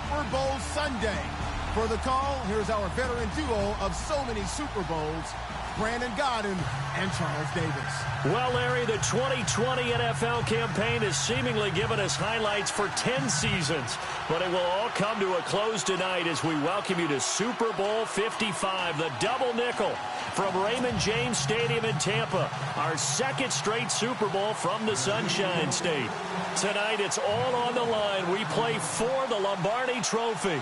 Super Bowl Sunday. For the call, here's our veteran duo of so many Super Bowls, Brandon Godden and Charles Davis. Well, Larry, the 2020 NFL campaign has seemingly given us highlights for 10 seasons, but it will all come to a close tonight as we welcome you to Super Bowl 55, the double nickel from Raymond James Stadium in Tampa, our second straight Super Bowl from the Sunshine State. Tonight, it's all on the line. We play for the Lombardi Trophy.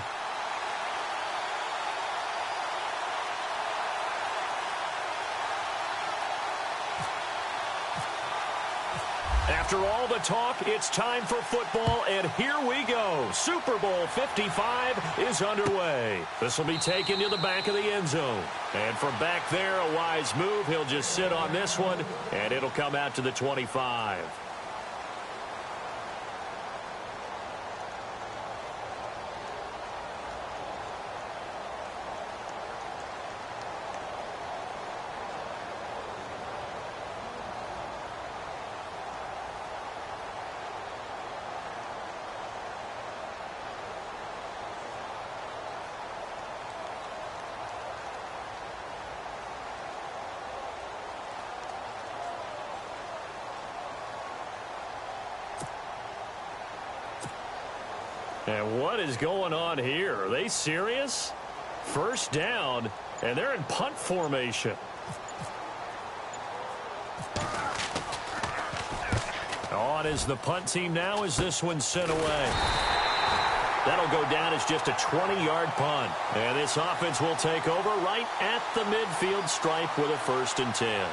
After all the talk, it's time for football, and here we go. Super Bowl 55 is underway. This will be taken to the back of the end zone. And from back there, a wise move. He'll just sit on this one, and it'll come out to the 25. And what is going on here? Are they serious? First down, and they're in punt formation. On is the punt team now as this one's sent away. That'll go down as just a 20-yard punt. And this offense will take over right at the midfield stripe with a 1st and 10.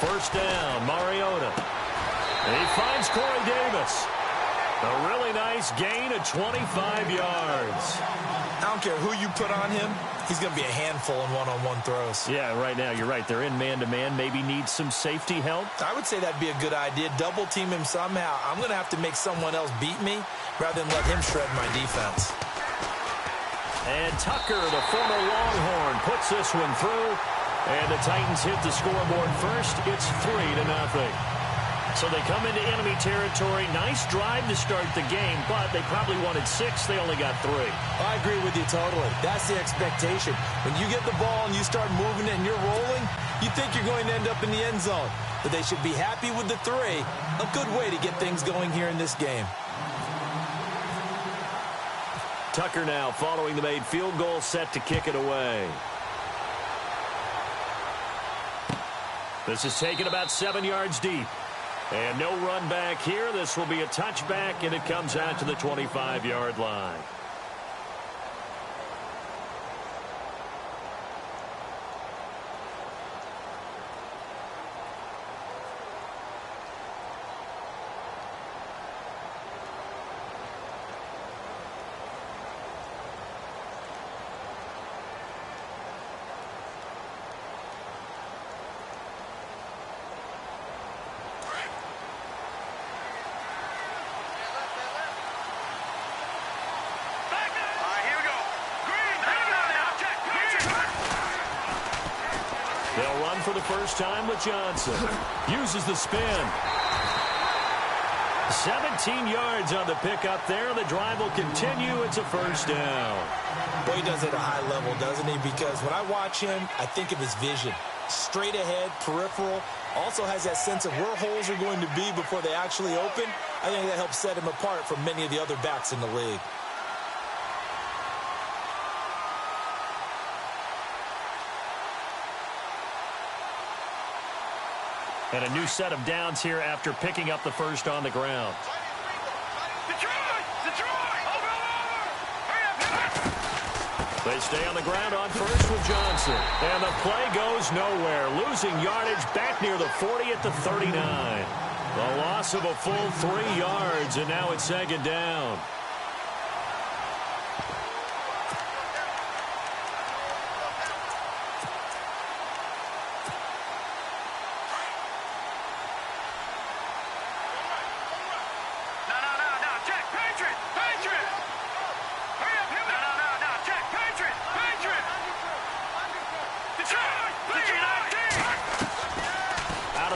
First down, Mariota. And he finds Corey Davis. A really nice gain of 25 yards. I don't care who you put on him. He's going to be a handful in one-on-one throws. Yeah, right now, you're right. They're in man-to-man. Maybe need some safety help. I would say that'd be a good idea. Double team him somehow. I'm going to have to make someone else beat me rather than let him shred my defense. And Tucker, the former Longhorn, puts this one through. And the Titans hit the scoreboard first. It's 3-0. So they come into enemy territory. Nice drive to start the game, but they probably wanted 6. They only got 3. I agree with you totally. That's the expectation. When you get the ball and you start moving it and you're rolling, you think you're going to end up in the end zone. But they should be happy with the 3. A good way to get things going here in this game. Tucker now following the made field goal, set to kick it away. This is taken about 7 yards deep. And no run back here. This will be a touchback, and it comes out to the 25-yard line. They'll run for the first time with Johnson. Uses the spin. 17 yards on the pickup there. The drive will continue. It's a first down. Boy, he does it at a high level, doesn't he? Because when I watch him, I think of his vision. Straight ahead, peripheral. Also has that sense of where holes are going to be before they actually open. I think that helps set him apart from many of the other backs in the league. And a new set of downs here after picking up the first on the ground. They stay on the ground on first with Johnson. And the play goes nowhere. Losing yardage back near the 40 at the 39. The loss of a full 3 yards, and now it's second down.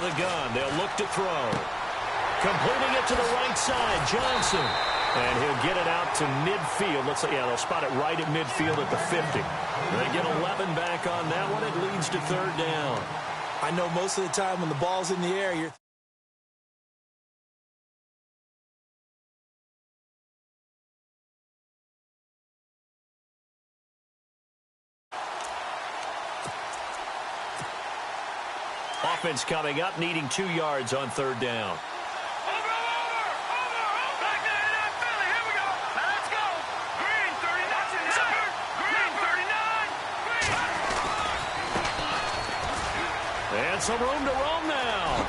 the gun. They'll look to throw. Completing it to the right side, Johnson. And he'll get it out to midfield. Looks like, yeah, they'll spot it right at midfield at the 50. They get 11 back on that one. It leads to third down. I know most of the time when the ball's in the air, you're... Offense coming up, needing 2 yards on third down. And some room to roam now.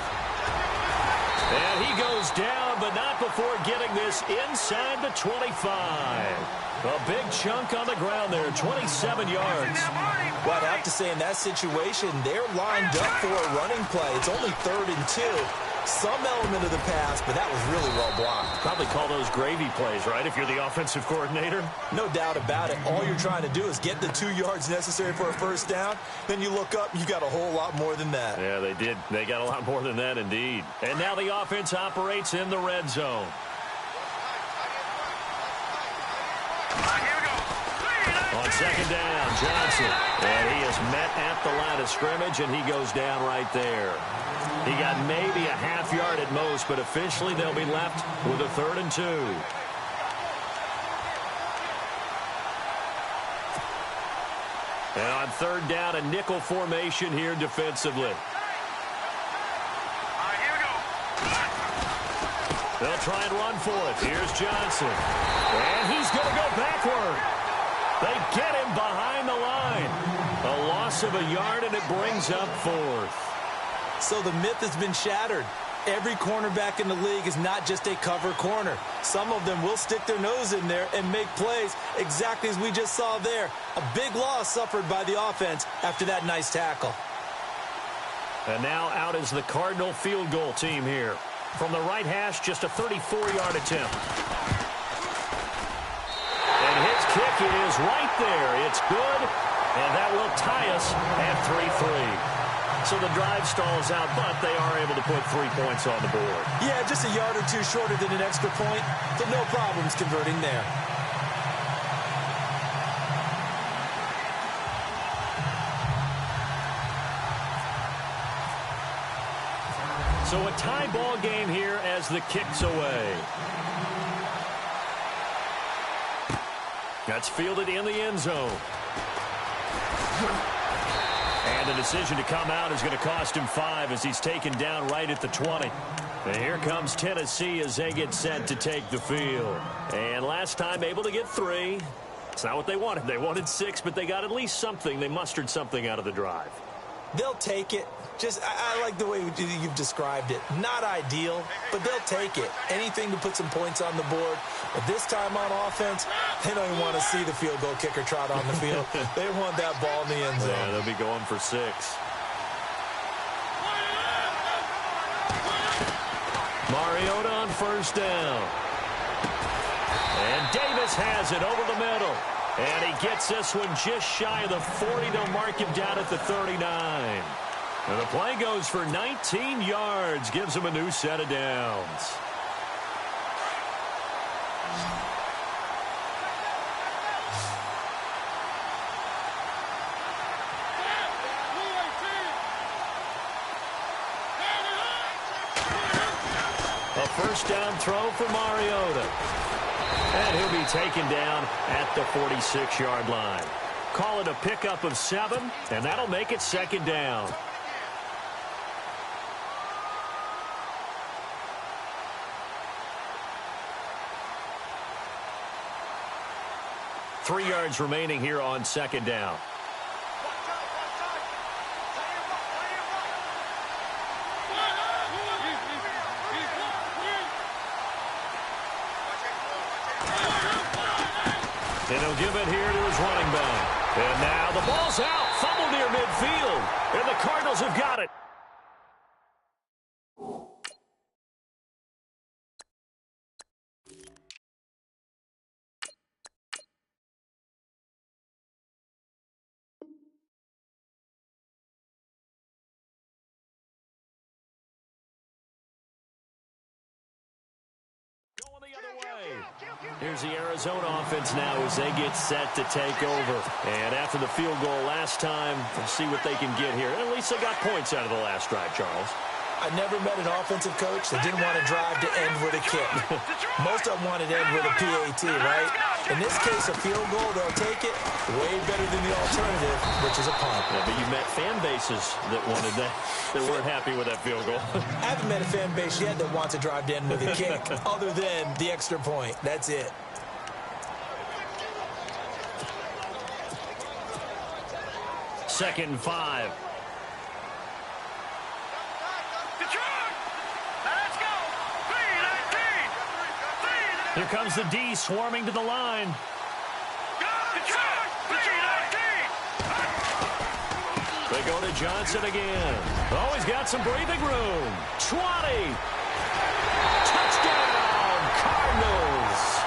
And he goes down, but not before getting this inside the 25. A big chunk on the ground there, 27 yards. Well, I'd have to say in that situation, they're lined up for a running play. It's only 3rd and 2. Some element of the pass, but that was really well blocked. Probably call those gravy plays, right, if you're the offensive coordinator? No doubt about it. All you're trying to do is get the 2 yards necessary for a first down. Then you look up, you got a whole lot more than that. Yeah, they did. They got a lot more than that, indeed. And now the offense operates in the red zone. On second down, Johnson. And he is met at the line of scrimmage, and he goes down right there. He got maybe a half yard at most, but officially they'll be left with a 3rd and 2. And on third down, a nickel formation here defensively. They'll try and run for it. Here's Johnson. And he's going to go backward. They get him behind the line. A loss of a yard, and it brings up 4th. So the myth has been shattered. Every cornerback in the league is not just a cover corner. Some of them will stick their nose in there and make plays exactly as we just saw there. A big loss suffered by the offense after that nice tackle. And now out is the Cardinal field goal team here. From the right hash, just a 34-yard attempt. And his kick is right there. It's good, and that will tie us at 3-3. So the drive stalls out, but they are able to put 3 points on the board. Yeah, just a yard or two shorter than an extra point, but no problems converting there. So a tie ball game here as the kick's away. That's fielded in the end zone. And the decision to come out is going to cost him 5 as he's taken down right at the 20. And here comes Tennessee as they get set to take the field. And last time able to get 3. It's not what they wanted. They wanted 6, but they got at least something. They mustered something out of the drive. They'll take it. I like the way you've described it. Not ideal, but they'll take it. Anything to put some points on the board. But this time on offense, they don't even want to see the field goal kicker trot on the field. They want that ball in the end zone. Yeah, they'll be going for 6. Mariota on first down. And Davis has it over the middle. And he gets this one just shy of the 40. They'll mark him down at the 39. And the play goes for 19 yards. Gives him a new set of downs. A first down throw for Mariota. And he'll be taken down at the 46-yard line. Call it a pickup of 7, and that'll make it second down. Three yards remaining here on second down. And he'll give it here to his running back. And now the ball's out. Fumble near midfield. And the Cardinals have got it. Here's the Arizona offense now as they get set to take over. And after the field goal last time, we'll see what they can get here. At least they got points out of the last drive, Charles. I never met an offensive coach that didn't want to drive to end with a kick. Most of them wanted to end with a PAT, right? In this case, a field goal, they'll take it way better than the alternative, which is a punt. Yeah, but you met fan bases that wanted that weren't happy with that field goal. I haven't met a fan base yet that wants to drive to end with a kick other than the extra point. That's it. Second and 5. Here comes the D swarming to the line. They go to Johnson again. Oh, he's got some breathing room. 20. Touchdown, Cardinals.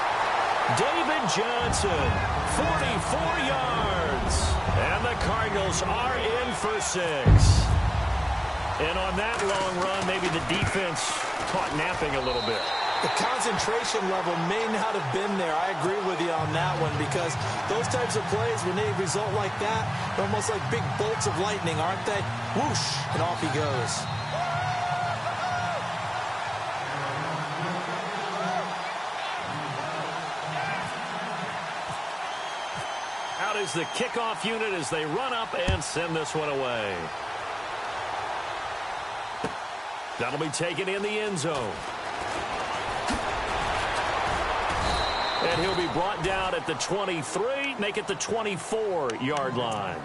David Johnson, 44 yards. And the Cardinals are in for 6. And on that long run, maybe the defense caught napping a little bit. The concentration level may not have been there. I agree with you on that one because those types of plays, when they result like that, they're almost like big bolts of lightning, aren't they? Whoosh, and off he goes. Out is the kickoff unit as they run up and send this one away. That'll be taken in the end zone. And he'll be brought down at the 23, make it the 24-yard line.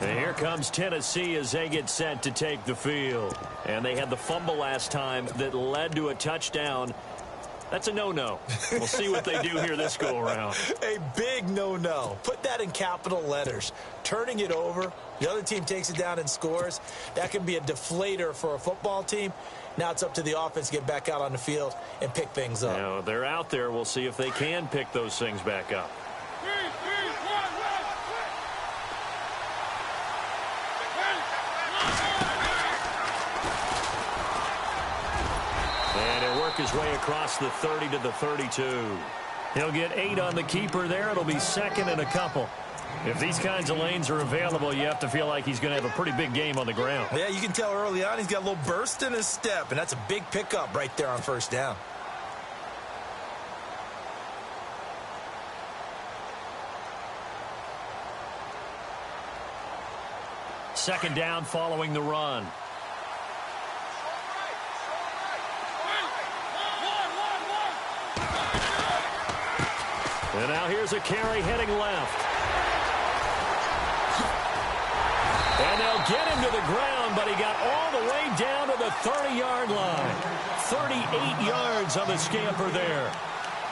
And here comes Tennessee as they get set to take the field. And they had the fumble last time that led to a touchdown. That's a no-no. We'll see what they do here this go-around. A big no-no. Put that in capital letters. Turning it over, the other team takes it down and scores. That can be a deflator for a football team. Now it's up to the offense to get back out on the field and pick things up. Now, they're out there. We'll see if they can pick those things back up. And he'll work his way across the 30 to the 32. He'll get 8 on the keeper there. It'll be second and a couple. If these kinds of lanes are available, you have to feel like he's going to have a pretty big game on the ground. Yeah, you can tell early on he's got a little burst in his step, and that's a big pickup right there on first down. Second down following the run. And now here's a carry heading left. And they'll get him to the ground, but he got all the way down to the 30-yard line. 38 yards on the scamper there.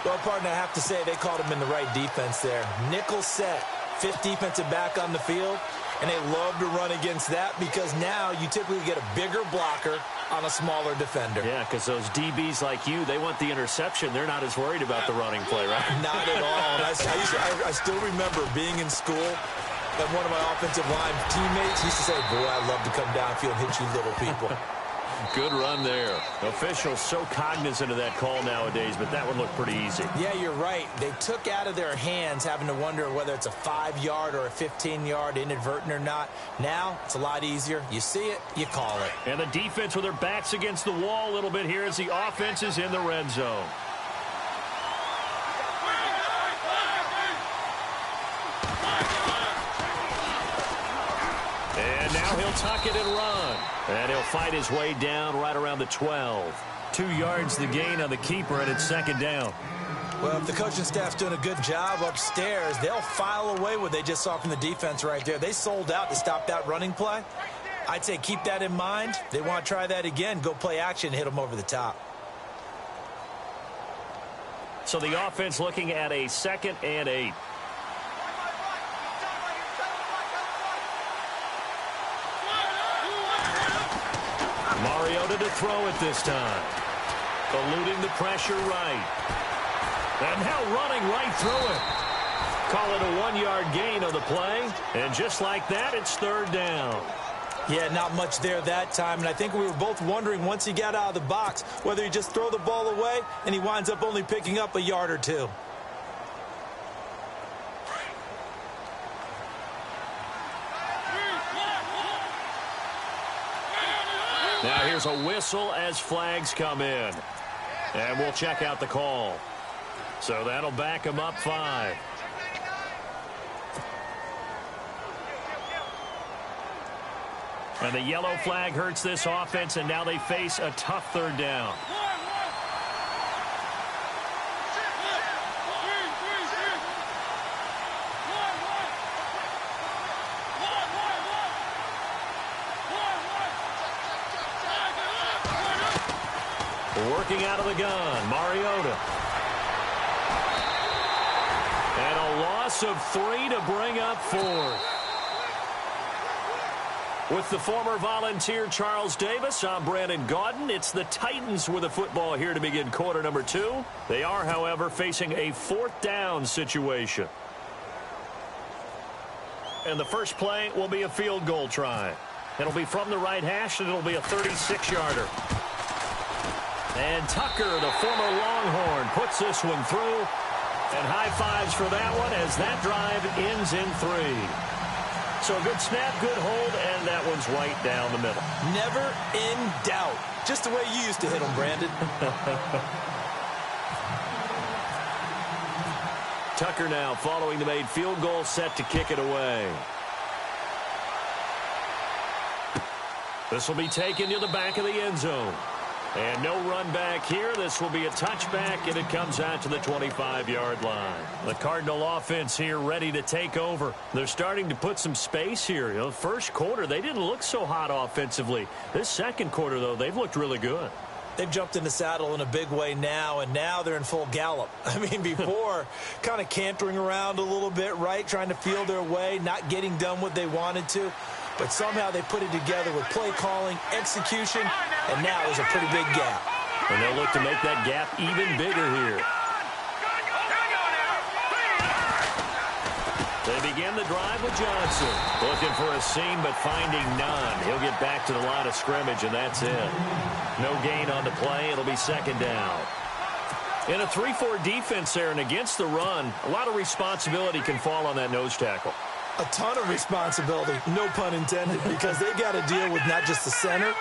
Well, partner, I have to say they called him in the right defense there. Nickel set, 5th defensive back on the field, and they love to run against that because now you typically get a bigger blocker on a smaller defender. Yeah, because those DBs like you, they want the interception. They're not as worried about the running play, right? Not at all. And I still remember being in school, and one of my offensive line teammates used to say, boy, I love to come downfield and hit you little people. Good run there. Officials so cognizant of that call nowadays, but that would look pretty easy. Yeah, you're right. They took out of their hands having to wonder whether it's a 5-yard or a 15-yard, inadvertent or not. Now, it's a lot easier. You see it, you call it. And the defense with their backs against the wall a little bit here as the offense is in the red zone. And now he'll tuck it and run. And he'll fight his way down right around the 12. 2 yards the gain on the keeper, and it's second down. Well, if the coaching staff's doing a good job upstairs, they'll file away what they just saw from the defense right there. They sold out to stop that running play. I'd say keep that in mind. They want to try that again. Go play action, hit them over the top. So the offense looking at a 2nd and 8. Mariota to throw it this time. Eluding the pressure right. And now running right through it. Call it a 1-yard gain on the play. And just like that, it's third down. Yeah, not much there that time. And I think we were both wondering once he got out of the box whether he just throw the ball away and he winds up only picking up a yard or 2. Now here's a whistle as flags come in. And we'll check out the call. So that'll back them up 5. And the yellow flag hurts this offense, and now they face a tough 3rd down. Working out of the gun, Mariota. And a loss of 3 to bring up 4th. With the former Volunteer Charles Davis, I'm Brandon Gaudin. It's the Titans with the football here to begin quarter number 2. They are, however, facing a 4th down situation. And the first play will be a field goal try. It'll be from the right hash, and it'll be a 36-yarder. And Tucker, the former Longhorn, puts this one through. And high fives for that one as that drive ends in 3. So a good snap, good hold, and that one's right down the middle. Never in doubt. Just the way you used to hit them, Brandon. Tucker now following the made field goal, set to kick it away. This will be taken to the back of the end zone. And no run back here. This will be a touchback, and it comes out to the 25-yard line. The Cardinal offense here ready to take over. They're starting to put some space here. You know, first quarter, they didn't look so hot offensively. This second quarter, though, they've looked really good. They've jumped in the saddle in a big way now, and now they're in full gallop. I mean, before, kind of cantering around a little bit, right, trying to feel their way, not getting done what they wanted to. But somehow they put it together with play calling, execution, and now there's a pretty big gap. And they'll look to make that gap even bigger here. They begin the drive with Johnson. Looking for a seam, but finding none. He'll get back to the line of scrimmage, and that's it. No gain on the play. It'll be 2nd down. In a 3-4 defense there and against the run, a lot of responsibility can fall on that nose tackle. A ton of responsibility, no pun intended, because they've got to deal with not just the center,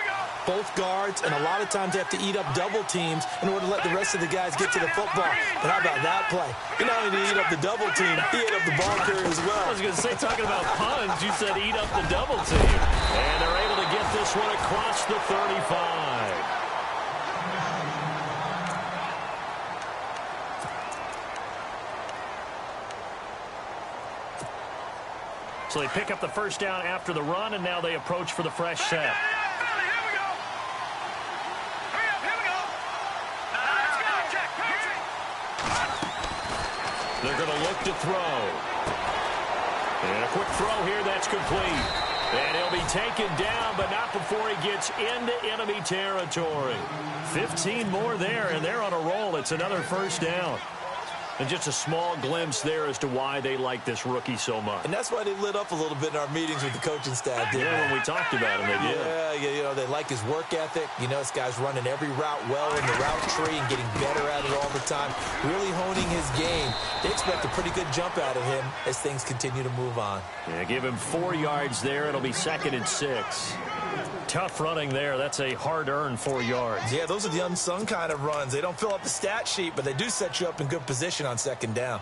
both guards, and a lot of times they have to eat up double teams in order to let the rest of the guys get to the football. But how about that play? He not only did he eat up the double team, he ate up the ball carrier as well. I was going to say, talking about puns, you said eat up the double team. And they're able to get this one across the 35. So they pick up the first down after the run, and now they approach for the fresh set. They're going to look to throw. And a quick throw here, that's complete. And he'll be taken down, but not before he gets into enemy territory. 15 more there, and they're on a roll. It's another first down. And just a small glimpse there as to why they like this rookie so much. And that's why they lit up a little bit in our meetings with the coaching staff, didn't they? When we talked about him, they did. Yeah, you know, they like his work ethic. You know, this guy's running every route well in the route tree and getting better at it all the time, really honing his game. They expect a pretty good jump out of him as things continue to move on. Yeah, give him 4 yards there. It'll be 2nd and 6. Tough running there. That's a hard-earned 4 yards. Yeah, those are the unsung kind of runs. They don't fill up the stat sheet, but they do set you up in good position on 2nd down.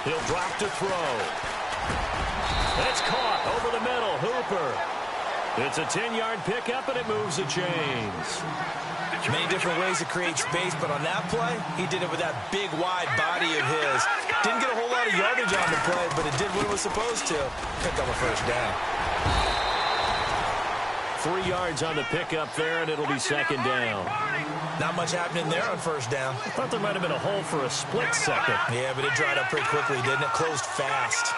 He'll drop to throw. That's caught over the middle. Hooper. It's a 10-yard pickup, and it moves the chains. Many different ways to create space, but on that play, he did it with that big, wide body of his. Didn't get a whole lot of yardage on the play, but it did what it was supposed to. Picked up a first down. 3 yards on the pickup there, and it'll be 2nd down. Not much happening there on first down. I thought there might have been a hole for a split second. Yeah, but it dried up pretty quickly, didn't it? Closed fast.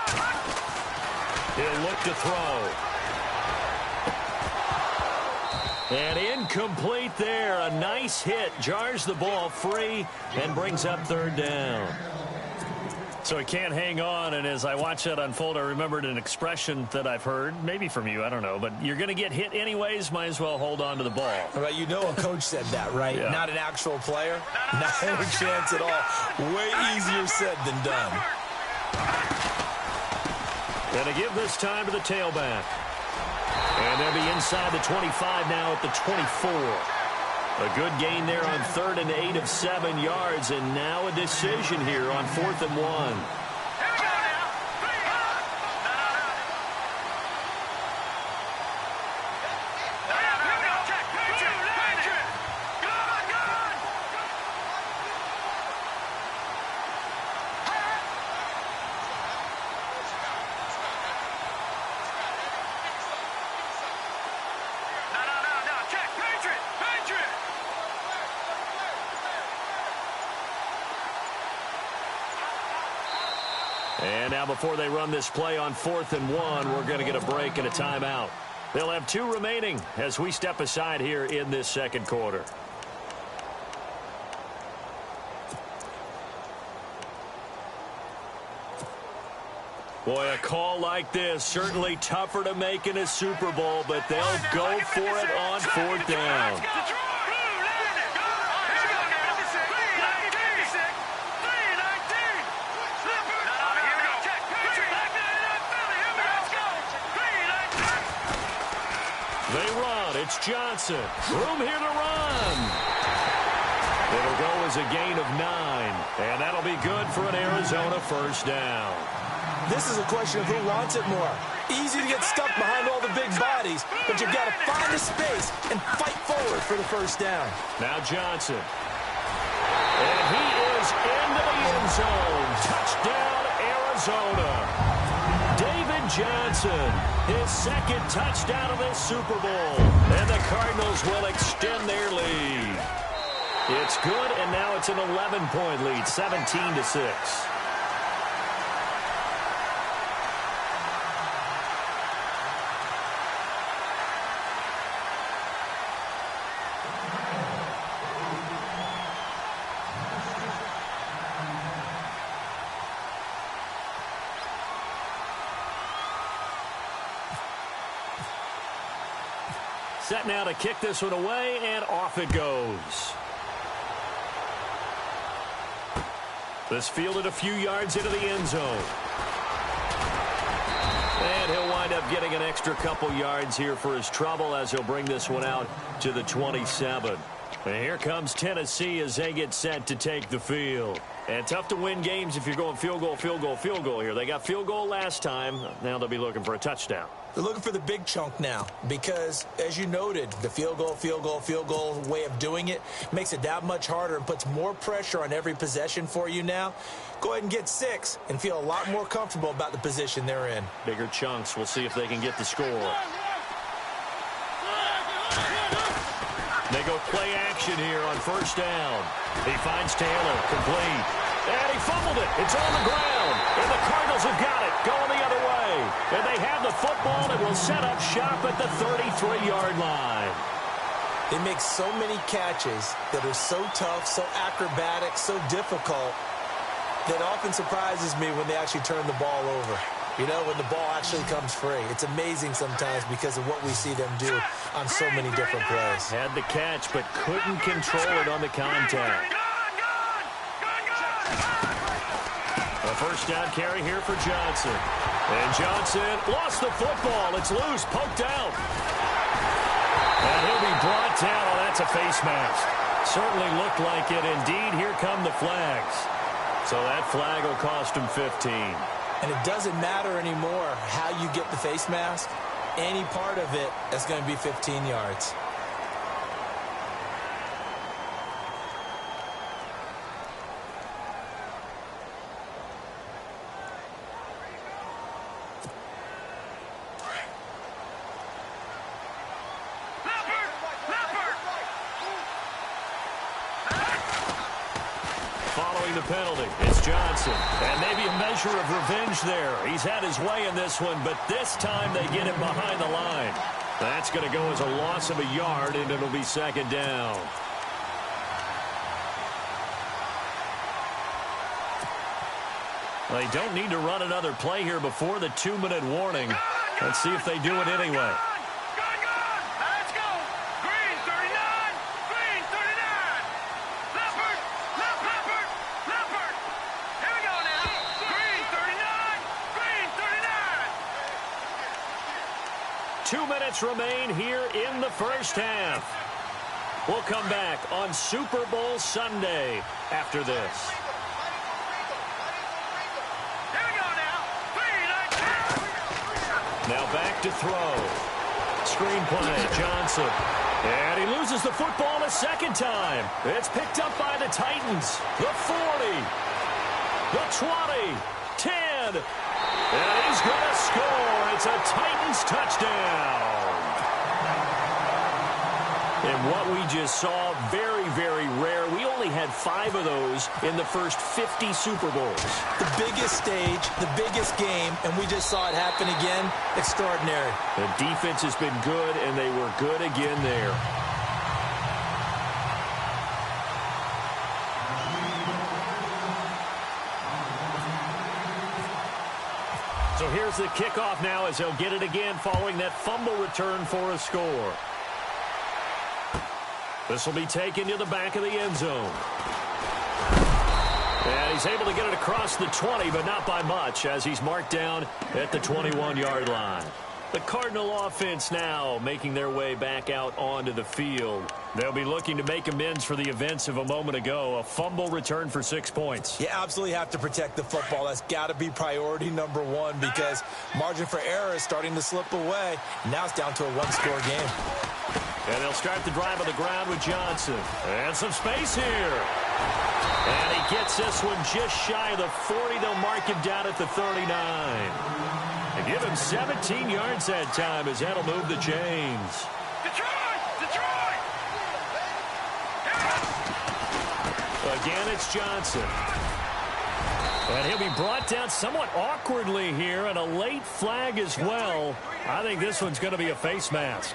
He'll look to throw. And incomplete there. A nice hit. Jars the ball free and brings up 3rd down. So he can't hang on, and as I watch that unfold, I remembered an expression that I've heard, maybe from you, I don't know, but you're going to get hit anyways, might as well hold on to the ball. Right, you know a coach said that, right? Yeah. Not an actual player. Not any chance at all. Way easier said than done. And to give this time to the tailback. And they'll be inside the 25 now at the 24. A good gain there on 3rd and 8 of 7 yards, and now a decision here on 4th and 1. And now before they run this play on 4th and 1, we're going to get a break and a timeout. They'll have 2 remaining as we step aside here in this second quarter. Boy, a call like this, certainly tougher to make in a Super Bowl, but they'll go for it on 4th down. They run. It's Johnson. Room here to run. It'll go as a gain of 9. And that'll be good for an Arizona first down. This is a question of who wants it more. Easy to get stuck behind all the big bodies, but you've got to find the space and fight forward for the first down. Now Johnson. And he is into the end zone. Touchdown, Arizona. David Johnson, his second touchdown of this Super Bowl. And the Cardinals will extend their lead. It's good, and now it's an 11-point lead, 17-6. Set now to kick this one away, and off it goes. This fielded a few yards into the end zone. And he'll wind up getting an extra couple yards here for his trouble as he'll bring this one out to the 27. And here comes Tennessee as they get set to take the field. And tough to win games if you're going field goal, field goal, field goal here. They got field goal last time. Now they'll be looking for a touchdown. They're looking for the big chunk now because, as you noted, the field goal, field goal, field goal way of doing it makes it that much harder and puts more pressure on every possession for you now. Go ahead and get 6 and feel a lot more comfortable about the position they're in. Bigger chunks. We'll see if they can get the score. They go play action here on first down. He finds Taylor, complete. And he fumbled it. It's on the ground. And the Cardinals have got it, going the other way. And they have the football and will set up shop at the 33-yard line. They make so many catches that are so tough, so acrobatic, so difficult, that often surprises me when they actually turn the ball over. You know, when the ball actually comes free. It's amazing sometimes because of what we see them do on so many different plays. Had the catch, but couldn't control it on the contact. A first down carry here for Johnson. And Johnson lost the football. It's loose, poked out. And he'll be brought down. Oh, that's a face mask. Certainly looked like it. Indeed, here come the flags. So that flag will cost him 15. And it doesn't matter anymore how you get the face mask. Any part of it is going to be 15 yards. Following the penalty, it's Johnson. And maybe a measure of revenge there. He's had his way in this one, but this time they get him behind the line. That's going to go as a loss of a yard, and it'll be second down. They don't need to run another play here before the 2-minute warning. Let's see if they do it anyway. Remain here in the first half. We'll come back on Super Bowl Sunday after this. Now back to throw. Screen play, Johnson. And he loses the football a second time. It's picked up by the Titans. The 40. The 20. 10. And he's going to score. It's a Titans touchdown. And what we just saw, very, very rare. We only had 5 of those in the first 50 Super Bowls. The biggest stage, the biggest game, and we just saw it happen again. Extraordinary. The defense has been good, and they were good again there. So here's the kickoff now as they'll get it again following that fumble return for a score. This will be taken to the back of the end zone. And he's able to get it across the 20, but not by much, as he's marked down at the 21-yard line. The Cardinal offense now making their way back out onto the field. They'll be looking to make amends for the events of a moment ago. A fumble return for 6 points. You absolutely have to protect the football. That's got to be priority number one because margin for error is starting to slip away. Now it's down to a one-score game. And they'll start the drive on the ground with Johnson. And some space here. And he gets this one just shy of the 40. They'll mark him down at the 39. And give him 17 yards that time as that'll move the chains. Again, it's Johnson. And he'll be brought down somewhat awkwardly here, and a late flag as well. I think this one's going to be a face mask.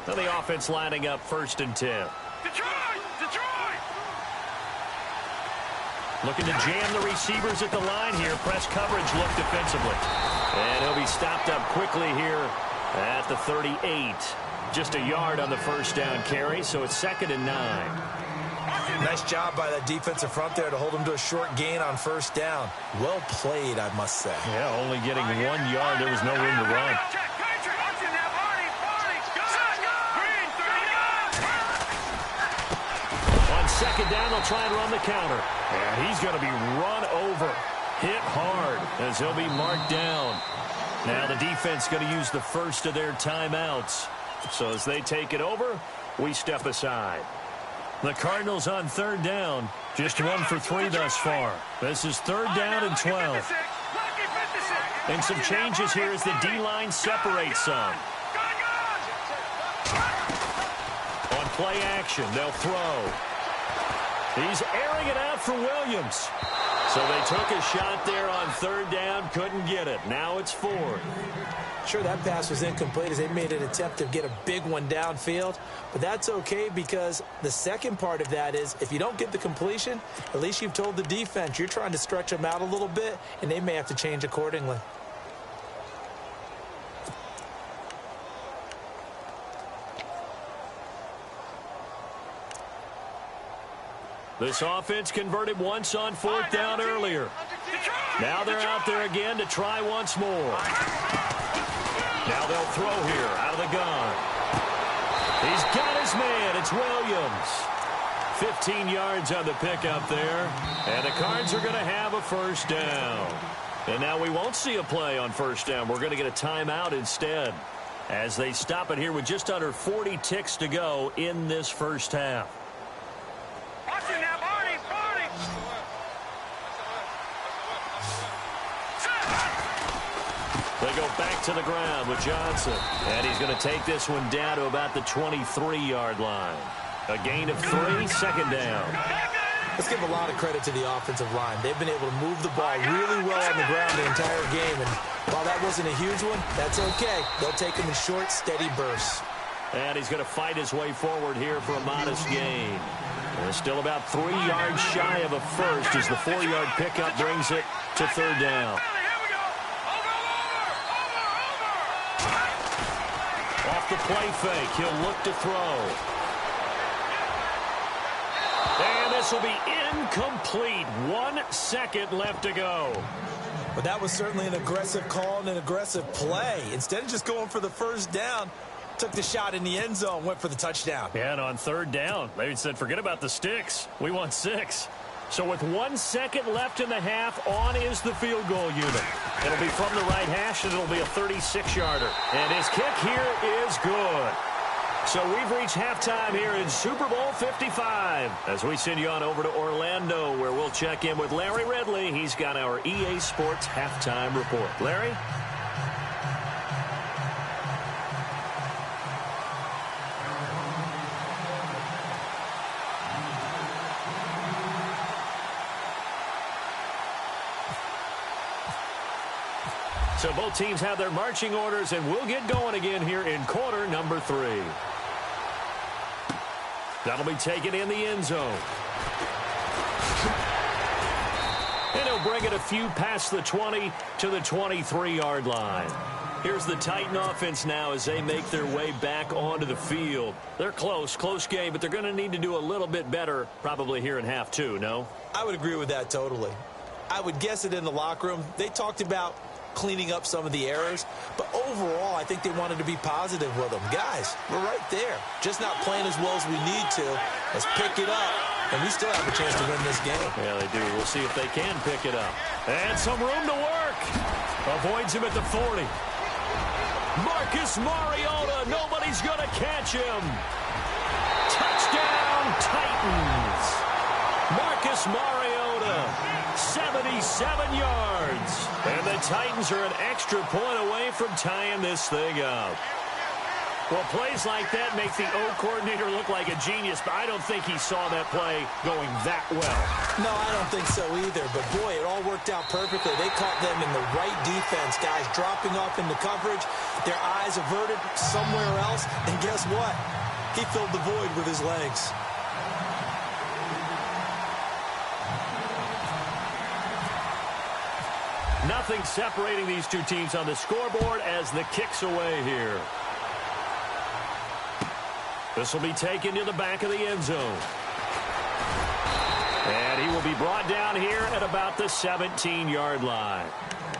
So the offense lining up 1st and 10. Looking to jam the receivers at the line here. Press coverage look defensively. And he'll be stopped up quickly here at the 38. Just a yard on the first down carry, so it's 2nd and 9. Nice job by that defensive front there to hold him to a short gain on first down. Well played, I must say. Yeah, only getting 1 yard. There was no room to run. On 2nd down, they'll try and run the counter. And he's going to be run over. Hit hard as he'll be marked down. Now the defense going to use the first of their timeouts. So as they take it over, we step aside. The Cardinals on 3rd down. Just 1 for 3 thus far. This is 3rd down and 12. And some changes here as the D-line separates some. On play action, they'll throw. He's airing it out for Williams. So they took a shot there on 3rd down, couldn't get it. Now it's 4th. Sure, that pass was incomplete as they made an attempt to get a big one downfield. But that's okay because the second part of that is if you don't get the completion, at least you've told the defense you're trying to stretch them out a little bit, and they may have to change accordingly. This offense converted once on 4th down earlier. Now they're out there again to try once more. Now they'll throw here out of the gun. He's got his man. It's Williams. 15 yards on the pickup there. And the Cards are going to have a first down. And now we won't see a play on first down. We're going to get a timeout instead as they stop it here with just under 40 ticks to go in this first half. They go back to the ground with Johnson. And he's going to take this one down to about the 23-yard line. A gain of 3, 2nd down. Let's give a lot of credit to the offensive line. They've been able to move the ball really well on the ground the entire game. And while that wasn't a huge one, that's okay. They'll take them in short, steady bursts. And he's going to fight his way forward here for a modest gain. And still about 3 yards shy of a first as the 4-yard pickup brings it to third down. Off the play fake, he'll look to throw. And this will be incomplete. 1 second left to go. But that was certainly an aggressive call and an aggressive play. Instead of just going for the first down, took the shot in the end zone, went for the touchdown. Yeah, and on third down, they said, forget about the sticks. We want 6. So with 1 second left in the half, on is the field goal unit. It'll be from the right hash, and it'll be a 36-yarder. And his kick here is good. So we've reached halftime here in Super Bowl 55 as we send you on over to Orlando, where we'll check in with Larry Ridley. He's got our EA Sports halftime report. Larry? So both teams have their marching orders, and we'll get going again here in quarter number 3. That'll be taken in the end zone. And he'll bring it a few past the 20 to the 23-yard line. Here's the Titan offense now as they make their way back onto the field. They're close game, but they're going to need to do a little bit better probably here in half 2, no? I would agree with that totally. I would guess it in the locker room. They talked about cleaning up some of the errors, but overall I think they wanted to be positive with them. Guys, we're right there, just not playing as well as we need to. Let's pick it up, and we still have a chance to win this game. Yeah, they do. We'll see if they can pick it up. And some room to work. Avoids him at the 40. Marcus Mariota, nobody's gonna catch him. Touchdown Titans. Marcus Mariota, 77 yards. And the Titans are an extra point away from tying this thing up. Well, plays like that make the O coordinator look like a genius, but I don't think he saw that play going that well. No, I don't think so either, but boy, it all worked out perfectly. They caught them in the right defense, guys dropping off into coverage, their eyes averted somewhere else, and guess what? He filled the void with his legs. Nothing separating these two teams on the scoreboard as the kick's away here. This will be taken to the back of the end zone. And he will be brought down here at about the 17-yard line.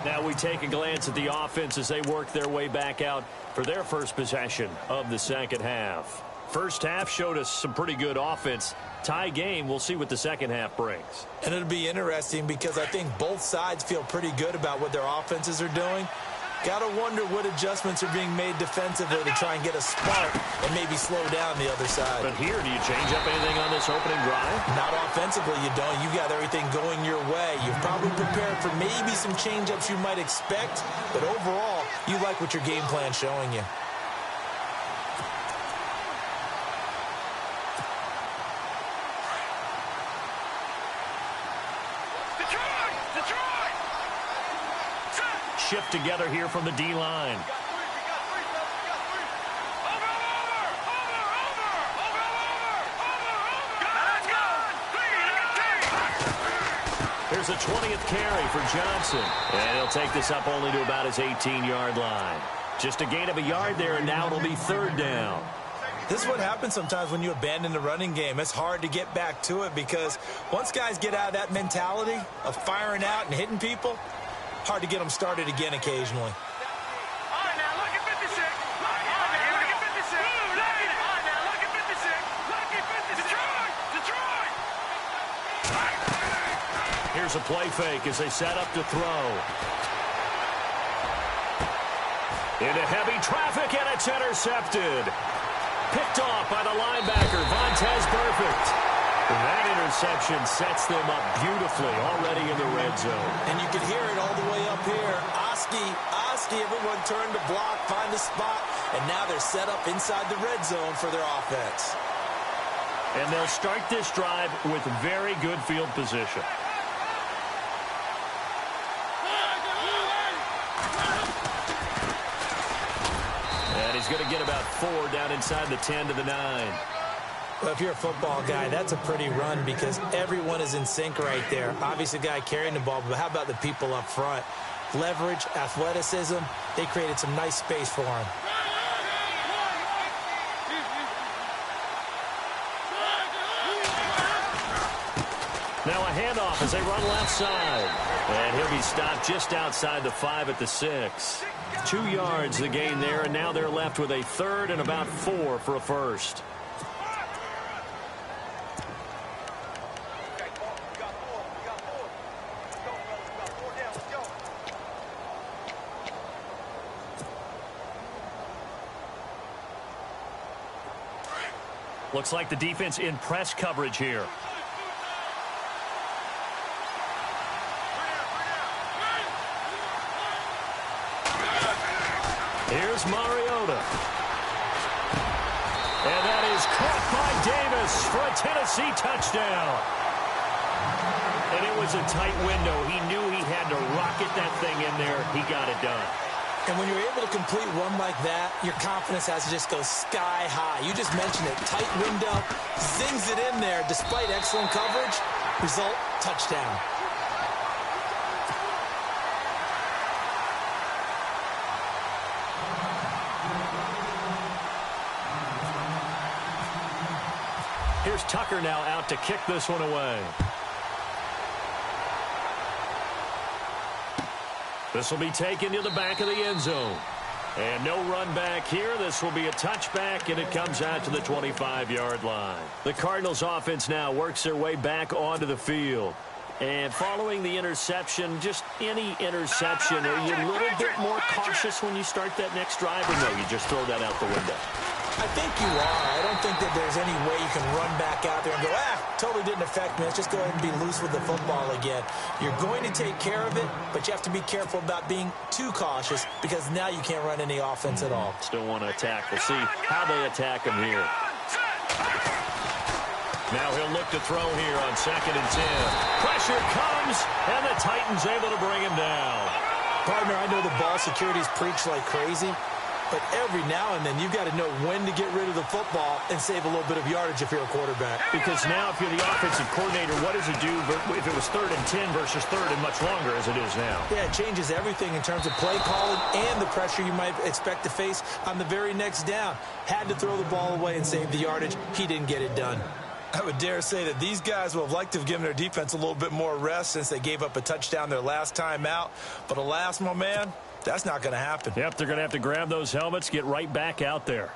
Now we take a glance at the offense as they work their way back out for their first possession of the second half. First half showed us some pretty good offense. Tie game, we'll see what the second half brings. And it'll be interesting because I think both sides feel pretty good about what their offenses are doing. Got to wonder what adjustments are being made defensively to try and get a spark and maybe slow down the other side. But here, do you change up anything on this opening drive? Not offensively, you don't. You got everything going your way. You've probably prepared for maybe some change-ups you might expect, but overall, you like what your game plan's showing you. Shift together here from the D-line. Here's a 20th carry for Johnson. And he'll take this up only to about his 18-yard line. Just a gain of a yard there, and now it'll be third down. This is what happens sometimes when you abandon the running game. It's hard to get back to it because once guys get out of that mentality of firing out and hitting people, hard to get them started again occasionally. All right, now look at 56. Look at 56. Look at 56. Look at 56. Detroit! Here's a play fake as they set up to throw. Into heavy traffic, and it's intercepted. Picked off by the linebacker, Vontaze Burfict. That interception sets them up beautifully already in the red zone. And you can hear it all the way up here. Oski, everyone turned to block, find a spot, and now they're set up inside the red zone for their offense. And they'll start this drive with very good field position. And he's going to get about 4 down inside the 10 to the 9. Well, if you're a football guy, that's a pretty run because everyone is in sync right there. Obviously, the guy carrying the ball, but how about the people up front? Leverage, athleticism, they created some nice space for him. Now a handoff as they run left side. And he'll be stopped just outside the 5 at the 6. 2 yards the gain there, and now they're left with a 3rd and about 4 for a first. Looks like the defense in press coverage here. Here's Mariota. And that is caught by Davis for a Tennessee touchdown. And it was a tight window. He knew he had to rocket that thing in there. He got it done. And when you're able to complete one like that, your confidence has to just go sky high. You just mentioned it. Tight window, zings it in there despite excellent coverage. Result, touchdown. Here's Tucker now out to kick this one away. This will be taken to the back of the end zone. And no run back here. This will be a touchback, and it comes out to the 25-yard line. The Cardinals offense now works their way back onto the field. And following the interception, just any interception, are you a little bit more cautious when you start that next drive, or no, you just throw that out the window? I think you are. I don't think that there's any way you can run back out there and go, totally didn't affect me. Let's just go ahead and be loose with the football again. You're going to take care of it, but you have to be careful about being too cautious because now you can't run any offense at all. Still want to attack. We'll see how they attack him here. Now he'll look to throw here on 2nd and 10. Pressure comes, and the Titans able to bring him down. Partner, I know the ball security's preached like crazy, but every now and then you've got to know when to get rid of the football and save a little bit of yardage if you're a quarterback. Because now if you're the offensive coordinator, what does it do if it was 3rd and 10 versus 3rd and much longer as it is now? Yeah, it changes everything in terms of play calling and the pressure you might expect to face on the very next down. Had to throw the ball away and save the yardage. He didn't get it done. I would dare say that these guys would have liked to have given their defense a little bit more rest since they gave up a touchdown their last time out. But alas, my man, that's not going to happen. Yep, they're going to have to grab those helmets, get right back out there.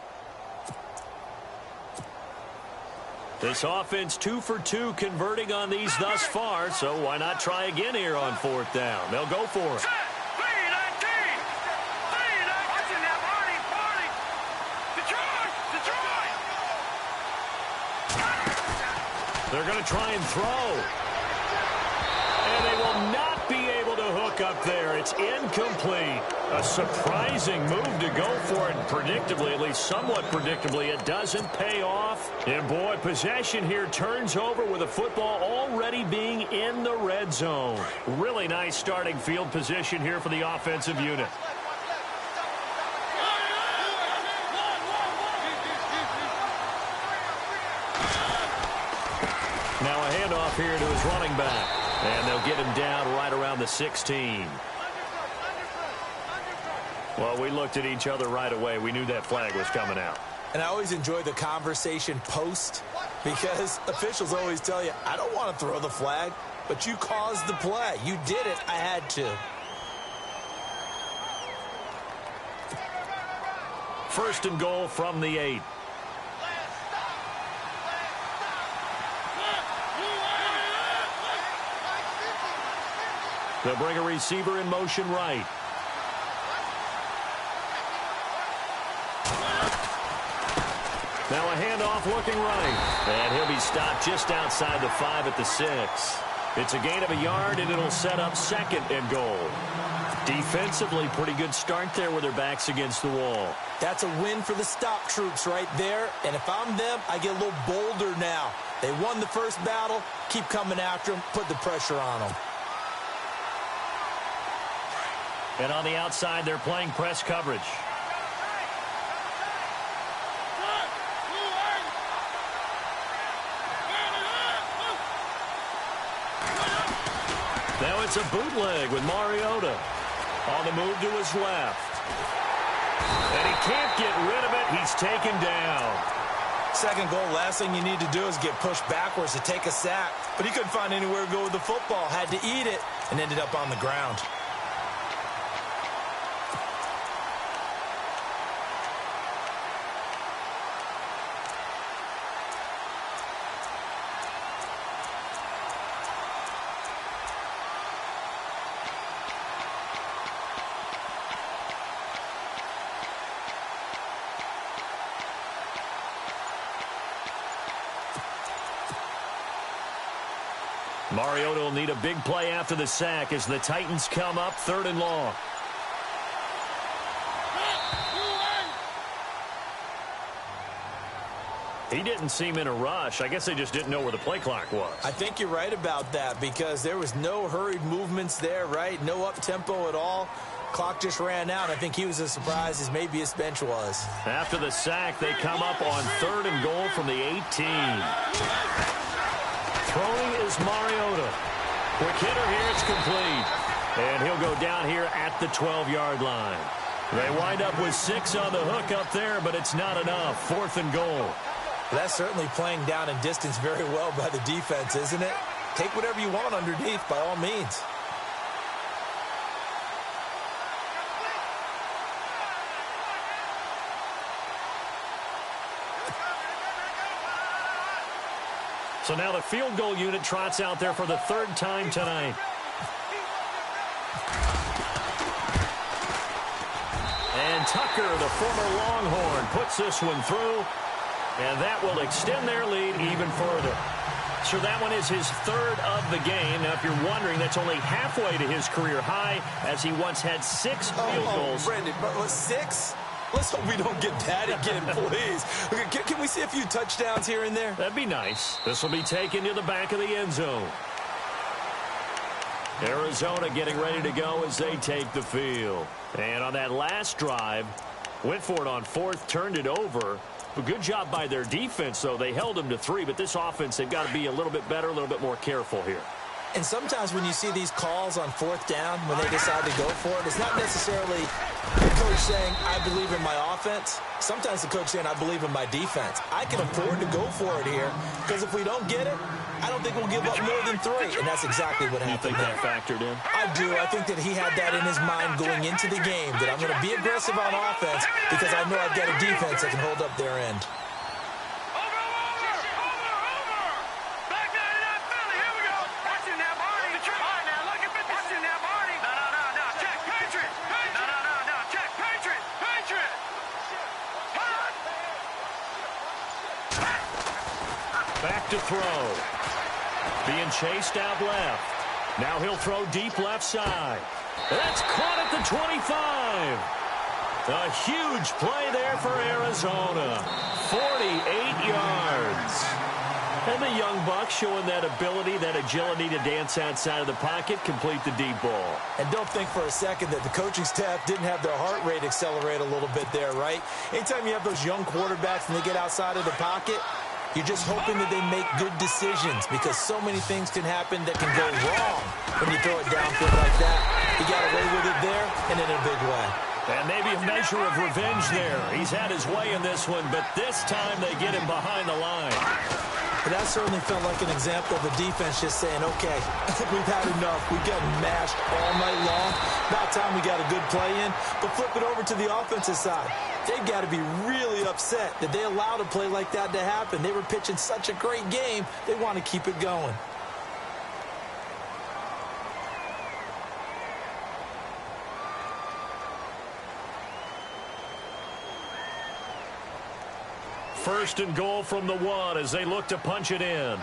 This offense 2 for 2 converting on these thus far, so why not try again here on 4th down? They'll go for it. They're going to try and throw. And they will not be able to hook up there. It's incomplete. A surprising move to go for it. Predictably, at least somewhat predictably, it doesn't pay off. And boy, possession here turns over with the football already being in the red zone. Really nice starting field position here for the offensive unit. Now a handoff here to his running back. And they'll get him down right around the 16. Well, we looked at each other right away. We knew that flag was coming out. And I always enjoy the conversation post because officials always tell you, I don't want to throw the flag, but you caused the play. You did it. I had to. 1st and goal from the 8. They'll bring a receiver in motion right. Now a handoff looking right. And he'll be stopped just outside the 5 at the 6. It's a gain of a yard, and it'll set up 2nd and goal. Defensively, pretty good start there with their backs against the wall. That's a win for the stop troops right there. And if I'm them, I get a little bolder now. They won the first battle. Keep coming after them. Put the pressure on them. And on the outside, they're playing press coverage. Now it's a bootleg with Mariota. On the move to his left. And he can't get rid of it. He's taken down. Second goal, last thing you need to do is get pushed backwards to take a sack. But he couldn't find anywhere to go with the football. Had to eat it and ended up on the ground. Mariota will need a big play after the sack as the Titans come up 3rd and long. He didn't seem in a rush. I guess they just didn't know where the play clock was. I think you're right about that because there was no hurried movements there, right? No up-tempo at all. Clock just ran out. I think he was as surprised as maybe his bench was. After the sack, they come up on 3rd and goal from the 18. Throwing is Mariota. Quick hitter here, it's complete. And he'll go down here at the 12-yard line. They wind up with 6 on the hook up there, but it's not enough. 4th and goal. That's certainly playing down in distance very well by the defense, isn't it? Take whatever you want underneath, by all means. So now the field goal unit trots out there for the 3rd time tonight. And Tucker, the former Longhorn, puts this one through. And that will extend their lead even further. So that one is his 3rd of the game. Now, if you're wondering, that's only halfway to his career high, as he once had 6 field goals. Brandon, but 6? Let's hope we don't get that again, please. Can we see a few touchdowns here and there? That'd be nice. This will be taken to the back of the end zone. Arizona getting ready to go as they take the field. And on that last drive, went for it on 4th, turned it over. A good job by their defense, though. They held them to 3, but this offense, they've got to be a little bit better, a little bit more careful here. And sometimes when you see these calls on 4th down, when they decide to go for it, it's not necessarily the coach saying, I believe in my offense. Sometimes the coach saying, I believe in my defense. I can afford to go for it here, because if we don't get it, I don't think we'll give up more than 3. And that's exactly what happened. You think that factored in? I do. I think that he had that in his mind going into the game, that I'm going to be aggressive on offense because I know I've got a defense that can hold up their end. Back to throw. Being chased out left. Now he'll throw deep left side. That's caught at the 25. A huge play there for Arizona. 48 yards. And the young buck showing that ability, that agility to dance outside of the pocket, complete the deep ball. And don't think for a second that the coaching staff didn't have their heart rate accelerate a little bit there, right? Anytime you have those young quarterbacks and they get outside of the pocket, you're just hoping that they make good decisions because so many things can happen that can go wrong when you throw it downfield like that. He got away with it there and in a big way. And maybe a measure of revenge there. He's had his way in this one, but this time they get him behind the line. But that certainly felt like an example of the defense just saying, okay, we've had enough. We've gotten mashed all night long. About time we got a good play in. But flip it over to the offensive side. They've got to be really upset that they allowed a play like that to happen. They were pitching such a great game, they want to keep it going. First and goal from the 1 as they look to punch it in.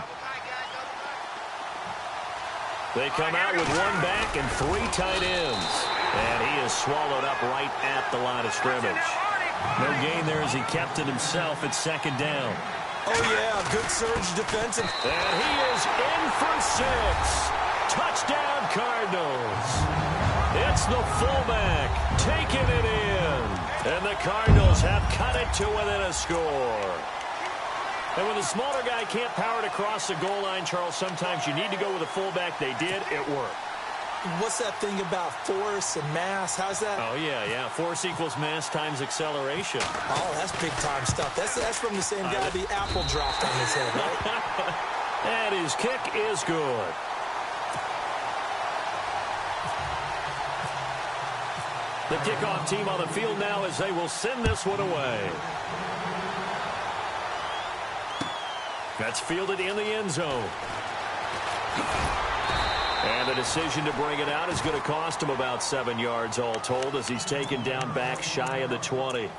They come out with 1 back and 3 tight ends. And he is swallowed up right at the line of scrimmage. No gain there as he kept it himself at 2nd down. Oh, yeah, good surge defensive. And he is in for 6. Touchdown, Cardinals. It's the fullback taking it in. And the Cardinals have cut it to within a score. And when the smaller guy can't power it across the goal line, Charles, sometimes you need to go with a fullback. They did. It worked. what's that thing about force and mass? How's that? Oh, yeah. Force equals mass times acceleration. Oh, that's big-time stuff. That's from the same guy the apple dropped on his head, right? And his kick is good. The kickoff team on the field now as they will send this one away. That's fielded in the end zone. And the decision to bring it out is going to cost him about 7 yards all told as he's taken down back shy of the 20.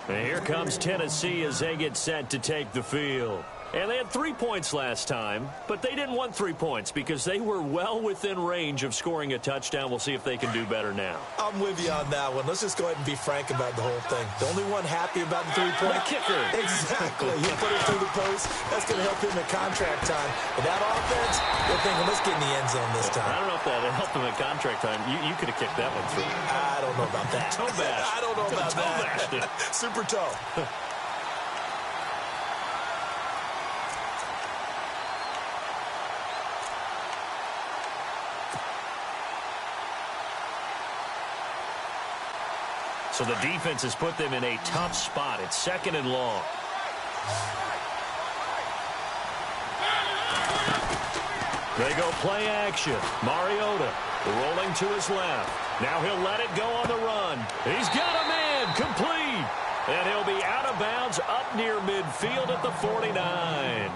And here comes Tennessee as they get set to take the field. And they had 3 points last time, but they didn't want 3 points because they were well within range of scoring a touchdown. We'll see if they can do better now. I'm with you on that one. Let's just go ahead and be frank about the whole thing. The only one happy about the 3-point? The kicker. Exactly. He put it through the post. That's going to help him at contract time. But that offense, they're thinking, let's get in the end zone this time. I don't know if that helped him at contract time. You could have kicked that one through. I don't know about that. Toe bash. I don't know about toe that. Super toe. So the defense has put them in a tough spot. It's 2nd and long. They go play action. Mariota rolling to his left. Now he'll let it go on the run. He's got a man complete. And he'll be out of bounds up near midfield at the 49.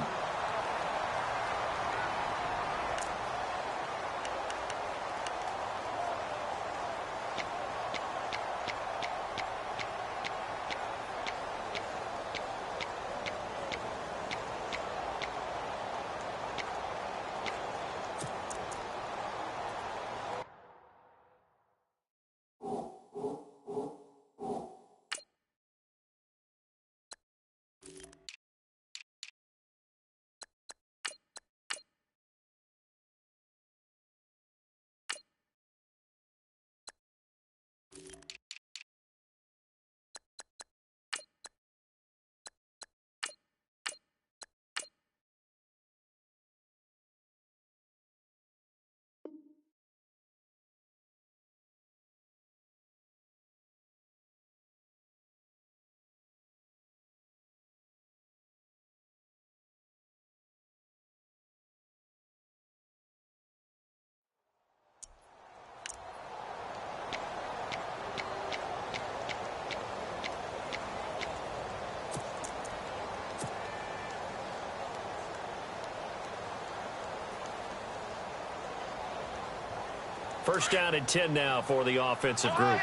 First down and 10 now for the offensive group.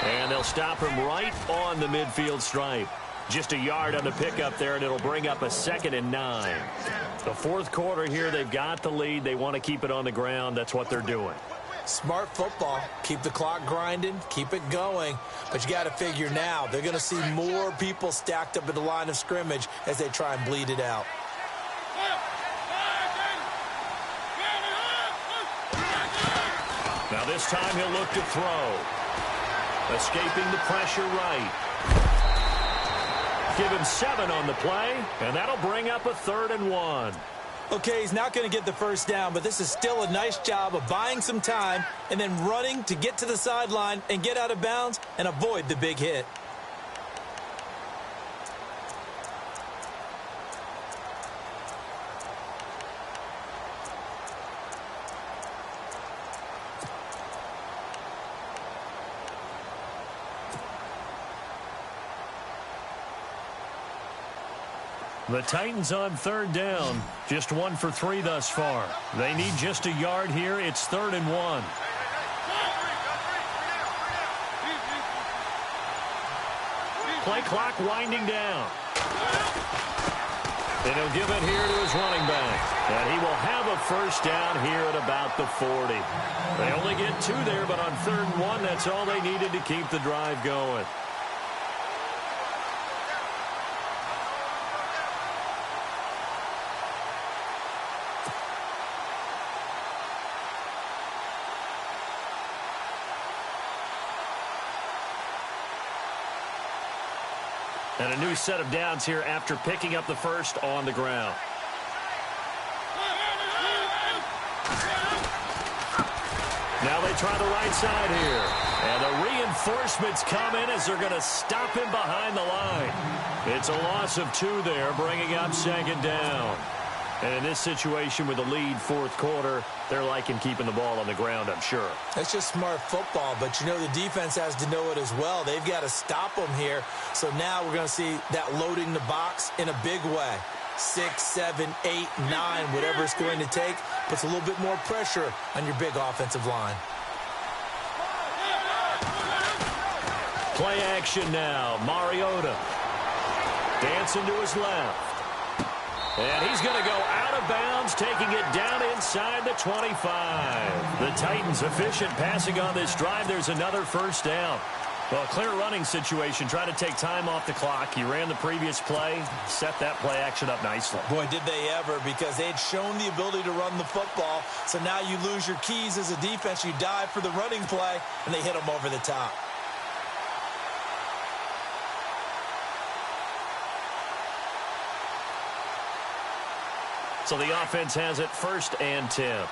And they'll stop him right on the midfield stripe. Just a yard on the pickup there, and it'll bring up a 2nd and 9. The 4th quarter here, they've got the lead. They want to keep it on the ground. That's what they're doing. Smart football. Keep the clock grinding. Keep it going. But you got to figure now, they're going to see more people stacked up at the line of scrimmage as they try and bleed it out. Now this time he'll look to throw. Escaping the pressure right. Give him 7 on the play, and that'll bring up a 3rd and 1. Okay, he's not going to get the first down, but this is still a nice job of buying some time and then running to get to the sideline and get out of bounds and avoid the big hit. The Titans on 3rd down. Just 1 for 3 thus far. They need just a yard here. It's 3rd and 1. Play clock winding down. And he'll give it here to his running back. And he will have a first down here at about the 40. They only get 2 there, but on 3rd and 1, that's all they needed to keep the drive going. And a new set of downs here after picking up the first on the ground. Now they try the right side here. And the reinforcements come in as they're going to stop him behind the line. It's a loss of 2 there, bringing up second down. And in this situation with the lead fourth quarter, they're liking keeping the ball on the ground, I'm sure. It's just smart football, but you know the defense has to know it as well. They've got to stop them here. So now we're going to see that loading the box in a big way. 6, 7, 8, 9, whatever it's going to take, puts a little bit more pressure on your big offensive line. Play action now. Mariota dancing to his left. And he's going to go out of bounds, taking it down inside the 25. The Titans efficient passing on this drive. There's another first down. Well, clear running situation. Trying to take time off the clock. He ran the previous play, set that play action up nicely. Boy, did they ever, because they'd shown the ability to run the football. So now you lose your keys as a defense. You dive for the running play, and they hit them over the top. So the offense has it 1st and 10.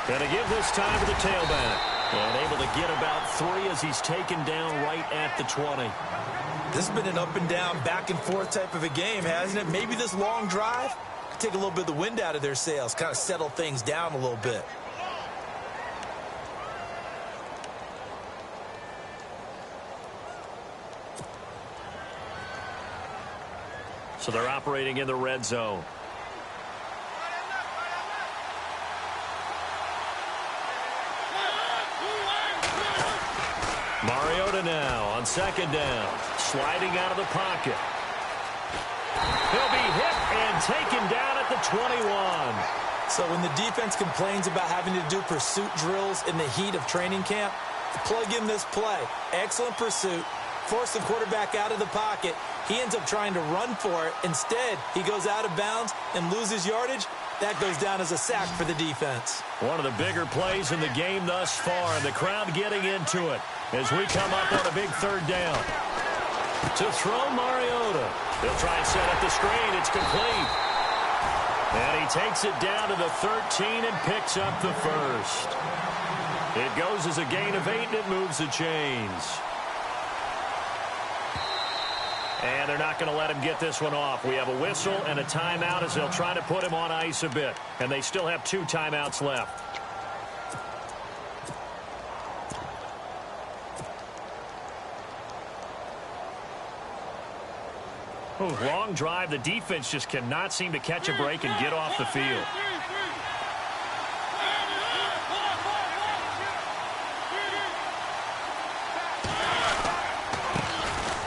Going to give this time to the tailback. And able to get about 3 as he's taken down right at the 20. This has been an up and down, back and forth type of a game, hasn't it? Maybe this long drive could take a little bit of the wind out of their sails, kind of settle things down a little bit. So they're operating in the red zone. Mariota now on 2nd down. Sliding out of the pocket. He'll be hit and taken down at the 21. So when the defense complains about having to do pursuit drills in the heat of training camp, plug in this play. Excellent pursuit. Force the quarterback out of the pocket. He ends up trying to run for it. Instead, he goes out of bounds and loses yardage. That goes down as a sack for the defense. One of the bigger plays in the game thus far, and the crowd getting into it as we come up on a big 3rd down. To throw Mariota. They'll try and set up the screen. It's complete. And he takes it down to the 13 and picks up the first. It goes as a gain of 8, and it moves the chains. And they're not going to let him get this one off. We have a whistle and a timeout as they'll try to put him on ice a bit. And they still have 2 timeouts left. Long drive. The defense just cannot seem to catch a break and get off the field.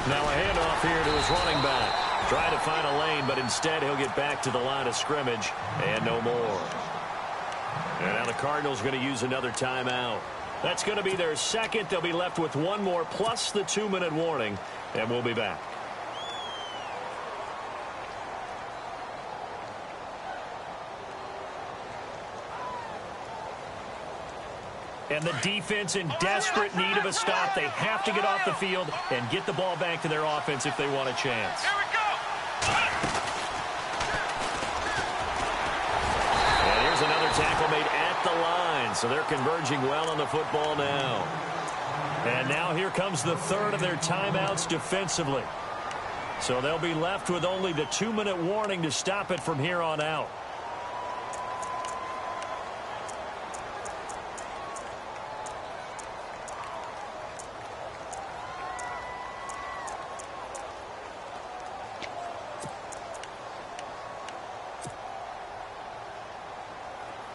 Now a handoff here to his running back. Trying to find a lane, but instead he'll get back to the line of scrimmage and no more. And now the Cardinals going to use another timeout. That's going to be their 2nd. They'll be left with 1 more plus the 2-minute warning, and we'll be back. And the defense in desperate need of a stop. They have to get off the field and get the ball back to their offense if they want a chance. Here we go. And here's another tackle made at the line. So they're converging well on the football now. And now here comes the 3rd of their timeouts defensively. So they'll be left with only the 2-minute warning to stop it from here on out.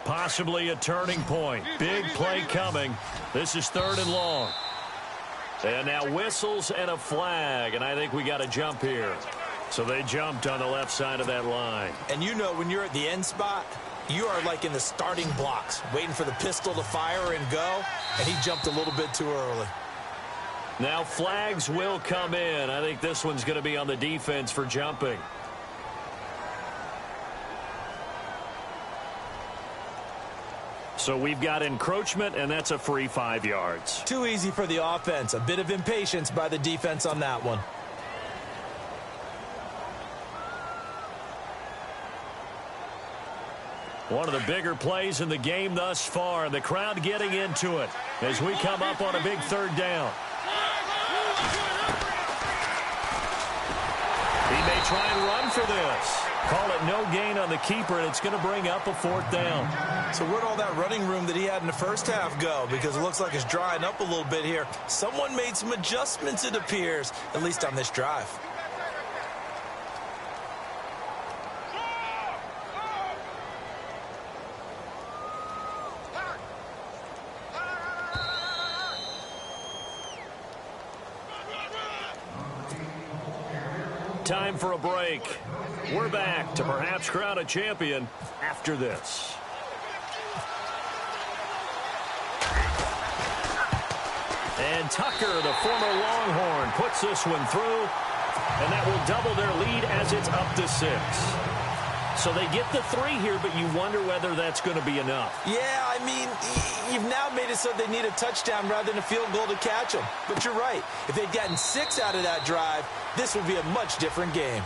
Possibly a turning point. Big play coming. This is 3rd and long. And now whistles and a flag. And I think we got a jump here. So they jumped on the left side of that line. And you know when you're at the end spot, you are like in the starting blocks, waiting for the pistol to fire and go. And he jumped a little bit too early. Now flags will come in. I think this one's going to be on the defense for jumping. So we've got encroachment, and that's a free 5 yards. Too easy for the offense. A bit of impatience by the defense on that one. One of the bigger plays in the game thus far. The crowd getting into it as we come up on a big third down. He may try and run for this. Call it no gain on the keeper, and it's going to bring up a 4th down. So where'd all that running room that he had in the first half go? Because it looks like it's drying up a little bit here. Someone made some adjustments, it appears, at least on this drive. Time for a break. We're back to perhaps crown a champion after this. And Tucker, the former Longhorn, puts this one through, and that will double their lead as it's up to 6. So they get the 3 here, but you wonder whether that's going to be enough. Yeah, I mean, you've now made it so they need a touchdown rather than a field goal to catch them. But you're right. If they'd gotten 6 out of that drive, this would be a much different game.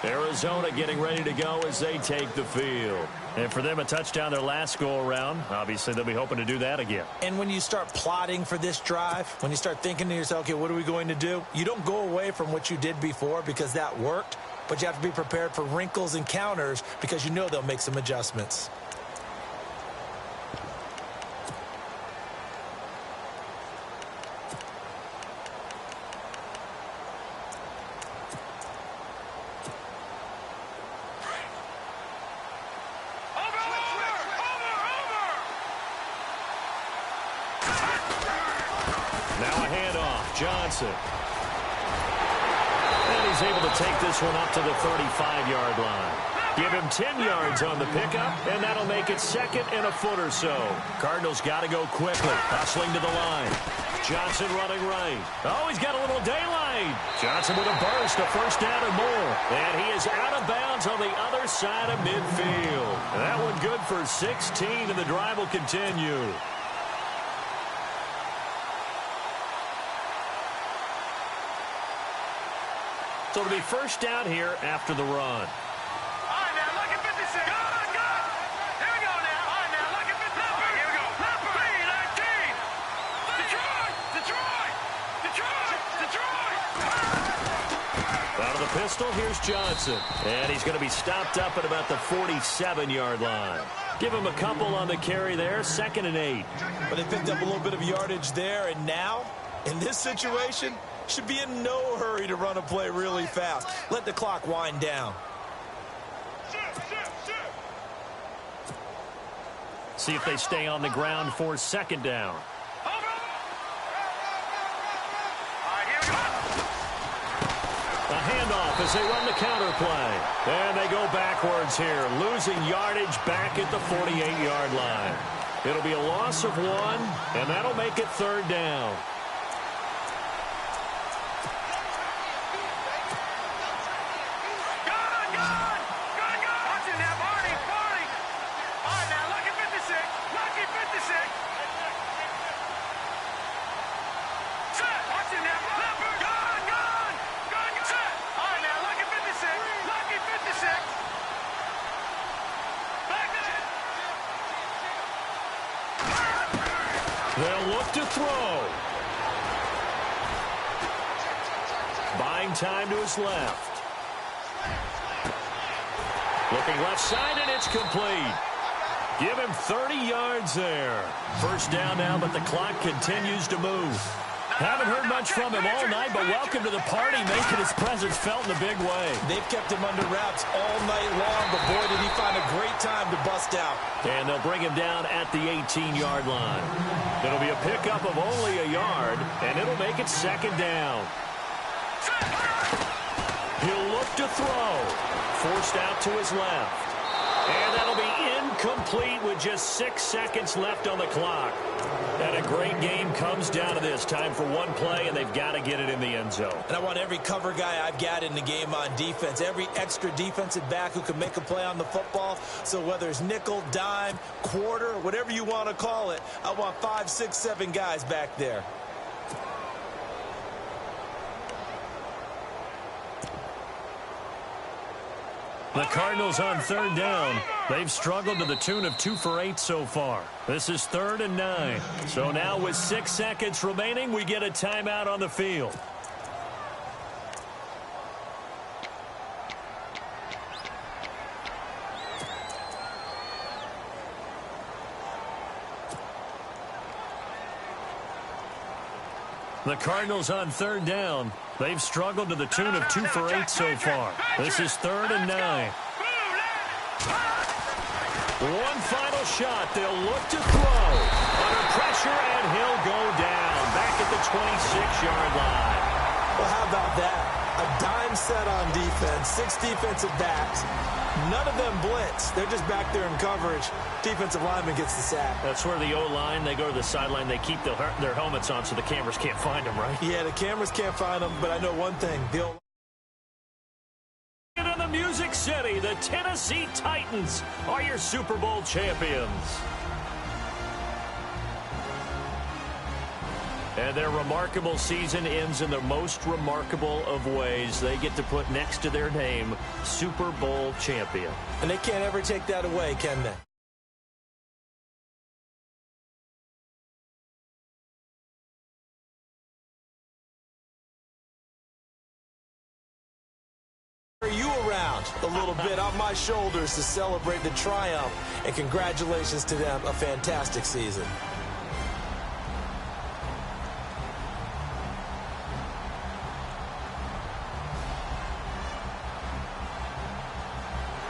Arizona getting ready to go as they take the field. And for them, a touchdown their last go-around. Obviously, they'll be hoping to do that again. And when you start plotting for this drive, when you start thinking to yourself, okay, what are we going to do? You don't go away from what you did before because that worked, but you have to be prepared for wrinkles and counters because you know they'll make some adjustments. Johnson. And he's able to take this one up to the 35-yard line. Give him 10 yards on the pickup, and that'll make it 2nd and a foot or so. Cardinals got to go quickly, hustling to the line. Johnson running right. Oh, he's got a little daylight. Johnson with a burst, a 1st down and more. And he is out of bounds on the other side of midfield. That one good for 16, and the drive will continue. So it'll be 1st down here after the run. All right, now, look at 56. Good. Here we go now. All right, now, look at 56. All right, here we go. 3, 19. Detroit. Out of the pistol, here's Johnson. And he's going to be stopped up at about the 47-yard line. Give him a couple on the carry there, 2nd and 8. But they picked up a little bit of yardage there, and now, in this situation, should be in no hurry to run a play really fast. Let the clock wind down. See if they stay on the ground for 2nd down. A handoff as they run the counter play. And they go backwards here, losing yardage back at the 48-yard line. It'll be a loss of 1, and that'll make it 3rd down. They'll look to throw. Buying time to his left. Looking left side, and it's complete. Give him 30 yards there. 1st down now, but the clock continues to move. Haven't heard much from him all night, but welcome to the party, making his presence felt in a big way. They've kept him under wraps all night long, but boy, did he find a great time to bust out. And they'll bring him down at the 18-yard line. It'll be a pickup of only a yard, and it'll make it 2nd down. He'll look to throw. Forced out to his left. And that'll be Incomplete with just 6 seconds left on the clock. And a great game comes down to this. Time for one play, and they've got to get it in the end zone. And I want every cover guy I've got in the game on defense, every extra defensive back who can make a play on the football. So whether it's nickel, dime, quarter, whatever you want to call it, I want 5, 6, 7 guys back there. The Cardinals on third down. They've struggled to the tune of 2 for 8 so far. This is 3rd and 9. So now with 6 seconds remaining, we get a timeout on the field. The Cardinals on third down. They've struggled to the tune of 2 for 8 so far. This is 3rd and 9. One final shot. They'll look to throw. Under pressure, and he'll go down. Back at the 26-yard line. Well, how about that? A dime set on defense, 6 defensive backs. None of them blitz. They're just back there in coverage. Defensive lineman gets the sack. That's where the O-line, they go to the sideline, they keep their helmets on so the cameras can't find them, right? Yeah, the cameras can't find them, but I know one thing. The O-line. In the Music City, the Tennessee Titans are your Super Bowl champions. And their remarkable season ends in the most remarkable of ways. They get to put next to their name, Super Bowl champion. And they can't ever take that away, can they? Are you around a little bit on my shoulders to celebrate the triumph? And congratulations to them, a fantastic season.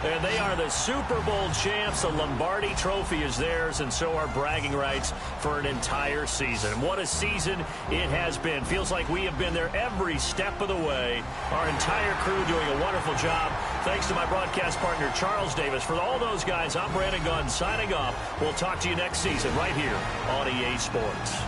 And they are the Super Bowl champs. The Lombardi Trophy is theirs, and so are bragging rights for an entire season. What a season it has been. Feels like we have been there every step of the way. Our entire crew doing a wonderful job. Thanks to my broadcast partner, Charles Davis. For all those guys, I'm Brandon Gunn signing off. We'll talk to you next season right here on EA Sports.